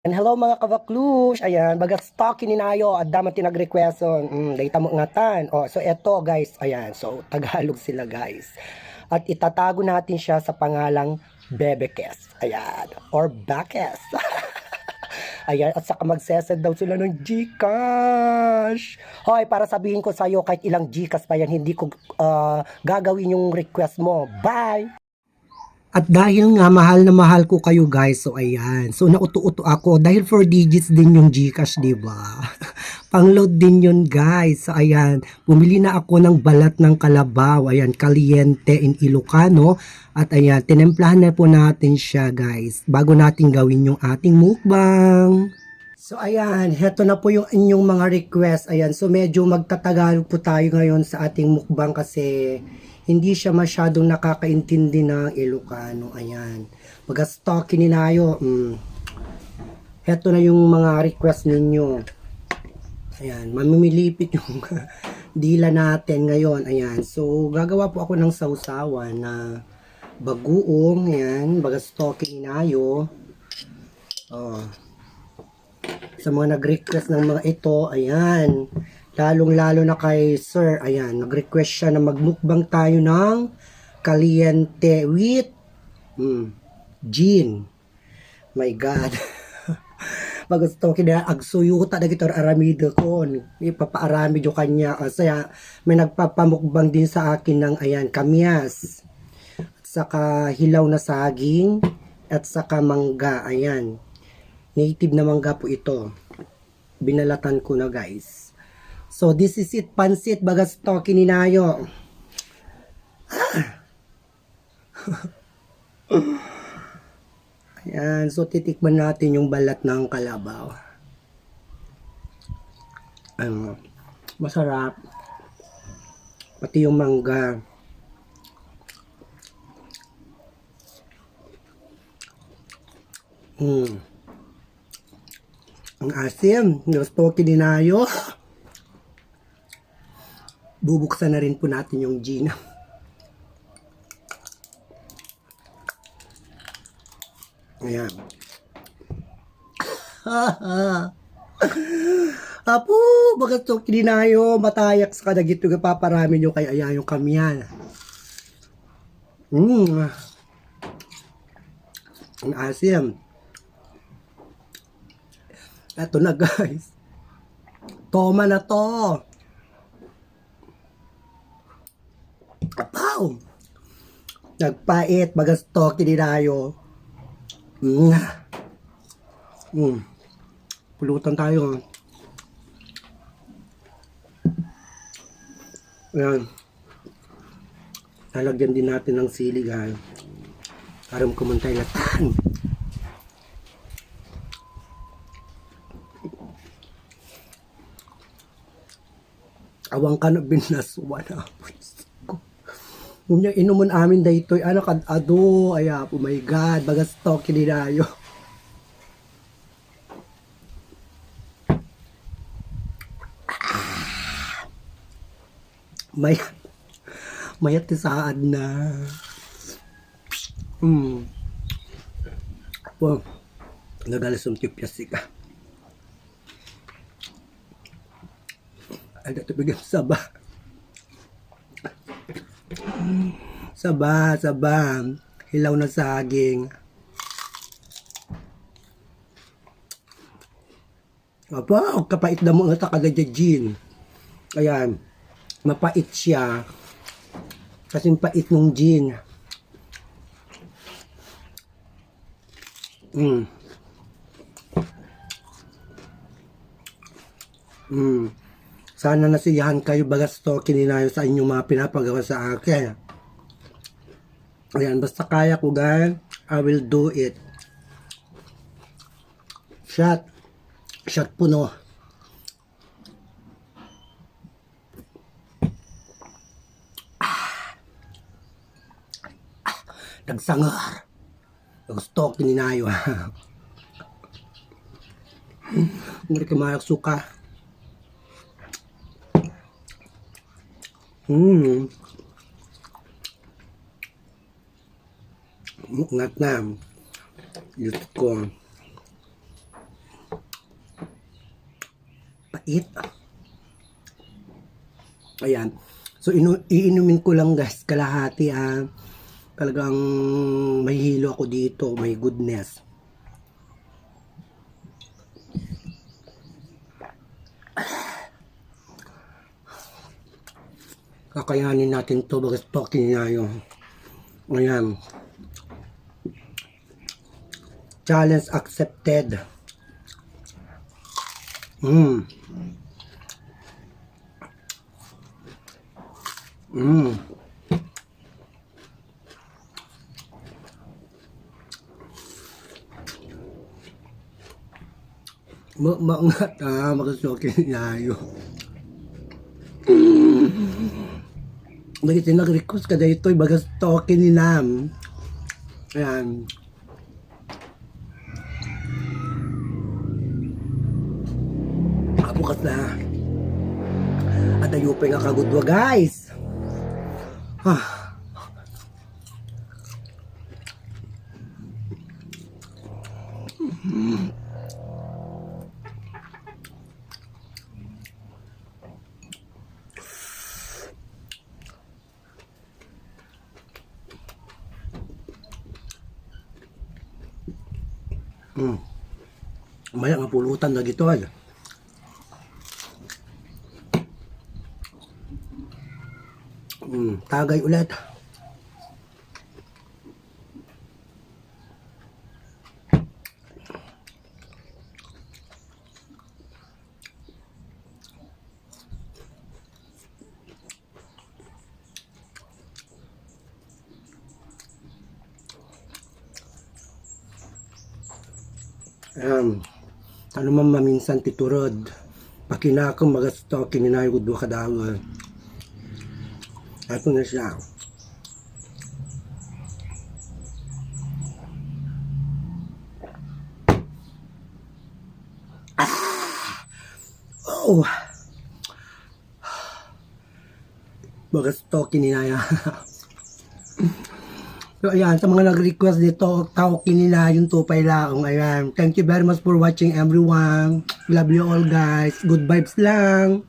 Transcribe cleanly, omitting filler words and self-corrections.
And hello mga kabaklush, ayan, bagas talk ninayo, at damat tinag-requeston, data mo ngatan. So eto guys, ayan, so Tagalog sila guys. At itatago natin siya sa pangalang Bebekes, ayan, or Bakes. Ayan, at saka magsesend daw sila ng Gcash. Hoy, para sabihin ko sa'yo, kahit ilang Gcash pa yan, hindi ko gagawin yung request mo. Bye! At dahil nga mahal na mahal ko kayo guys, so ayan. So nauto-uto ako dahil 4 digits din yung GCash, 'di ba? Pang-load din yun guys. So ayan, bumili na ako ng balat ng kalabaw, ayan, Caliente in Ilocano. At ayan, tinemplahan na po natin siya guys bago natin gawin yung ating mukbang. So ayan, heto na po yung inyong mga request. Ayan, so medyo magtatagalog po tayo ngayon sa ating mukbang kasi hindi siya masyadong nakakaintindi ng Ilocano. Ayan. Mag-stalk ninayo. Heto na yung mga request ninyo. Ayan. Mamimilipit yung dila natin ngayon. Ayan. So, gagawa po ako ng sausawan na bagoong. Ayan. Mag-stalk ninayo. Oh. Sa mga nag-request ng mga ito. Ayan. Lalong-lalo na kay Sir, ayan, nag-request siya na magmukbang tayo ng Caliente with gin. My God. Magusto kina agsuyuta na gitor aramido ko. Ipapaarami jo kanya. Kasi may nagpapamukbang din sa akin ng, ayan, kamyas. At saka hilaw na saging. At saka mangga, ayan. Native na mangga po ito. Binalatan ko na guys. So, this is it, pansit, bagas toki ninayo. Ayan, so titikman natin yung balat ng kalabaw. Masarap. Pati yung mangga. Ang asim, bagas toki ninayo. Bubuksan na rin po natin yung gin. Ayan. Apo, bagat so kininayo, matayak sa kadagito nga paparami nyo kay ayan yung kamyan. Ang asim. Eto na guys. Toma na to. Apaw! Nagpait, magastok, tininayo. Pulutan tayo. Ayan. Lalagyan din natin ng sili, guys. Aram kumantay latan. Awang ka na binaswa na. Unya inuman amin daytoy ano kad ado aya oh my god bagas stock kininayo. Mayat ti saad na. Po nagalas um tipyasika. Ada to bigyan saba. Saba, hilaw na saging. Apa, kapait na mo nga takadadjin. Ayan, mapait siya. Kasing pait nung gin. Sana nasiyahan kayo bagas to kininayo sa inyong mga pinapagawa sa akin. Ayan, basta kaya ko guys, I will do it. Shot puno. Nagsangar. Gusto kininayo. Hindi kumayak suka. Ngat na. Diyos ko. mapait. Ayan. So, iinumin ko lang guys, kalahati talagang may hilo ako dito, may goodness. Kakayanin natin to, bagas talking na yung ayan. Challenge accepted. Maangat magasukin niya yun. Bakit nag-request ka dito, bagas talking ni Nam. Ayan. Bukas na. At ayupay nga kagudwa guys. Maya nga pulutan na gito ay. Tagay ulit. Ano man maminsan titurod. Pakinakong magasto, kininayo ko doon kadawal. Ito na siya. Oh! Magasto, kininaya. So, ayan, sa mga nag-request dito, tawkin nila yung tupay laong. Ayan, thank you very much for watching everyone. Love you all guys. Good vibes lang.